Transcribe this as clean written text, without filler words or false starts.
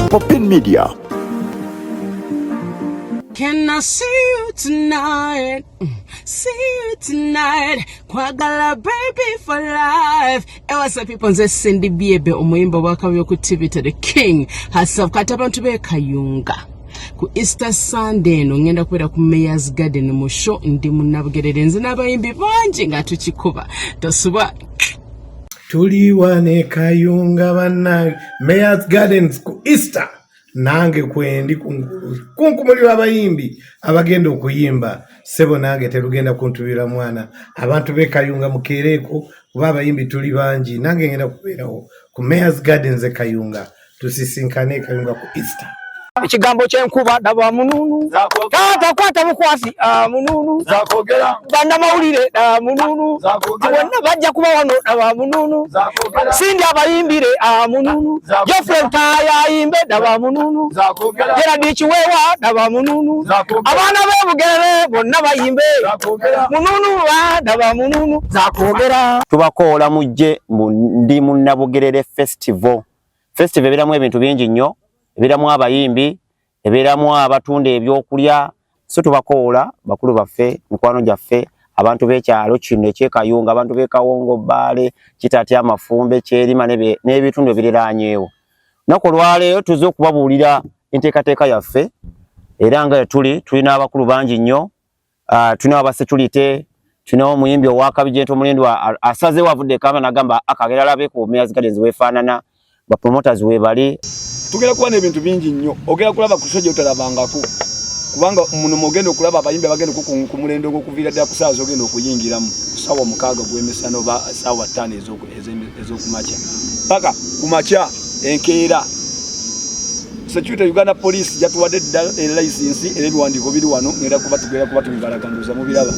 Popin Media. Can I see you tonight? See you tonight. Kwagala baby for life. What's up people? Nze Cindy Biebe omuyimba wakawe ku TV to the king herself. Kati abantu be Kayunga. Ku Easter Sunday no ngenda kwera ku Mayor's Garden mu show ndi munabugerere nze n'abayimbi bangi nga tukikuba. Tosuba tuli wane Kayunga bana Mayor's Gardens ku Easter. Nange kwendi kunkumulira abayimbi abagenda okuyimba sebo nange terugenda kuntubira mwana abantu be Kayunga mukereko kuba abayimbi tuli bangi nange ngenda kubeerawo ku Mayor's Gardens e Kayunga tusisinkane Kayunga ku Easter. Ikigambo kyenkuba daba mununu kata kwata mukwasi mununu zakogera banda mawulire mununu wonna bajja kuba wano daba mununu sindi abayimbire mununu Geoffrey Kaya imbe daba mununu era dichiwewa daba mununu abana b'Ebugere bonna bayimbe mununu daba mununu zakogera tubakola mujje ndi munnabugerere festival ebiramu ebintu bingi nnyo ebiramu abayimbi ebiramu abatunda ebyokulya so tubakola bakulu baffe mikwano gyaffe abantu b'ekyalo kino ekye Kayunga abantu b'e Kawongo Bale Kitatya Mafumbe Kyerima n'ebitundu ebiriraanyeewo nako lwaleero tuze okubabuulira enteekateeka yaffe era nga tulina abakulu bangi nnyo tulina abasecurity tulina omuyimbi ow'akabijento omulindwa asazeewo avudde kama nagamba akagera alabe ku Mayor's Gardens weefaanana ba promoters webali tugera kuba n'ebintu bingi nnyo ogera kulaba ku sojo talabangako kubanga muno mogendo kulaba abayimbi bagenda ku mulendo gw'okuviira ddala ku ssaawa z'ogenda okuyingiramu ku ssaawa 6 gw'emisana oba ssaawa 5 ez'okumakya paka ku makya enkeera Security Uganda Police yatuwadde ddala license era ebiwandiiko biri wano ngenda kuba tugera kuba tubibalaganuza mu biraba.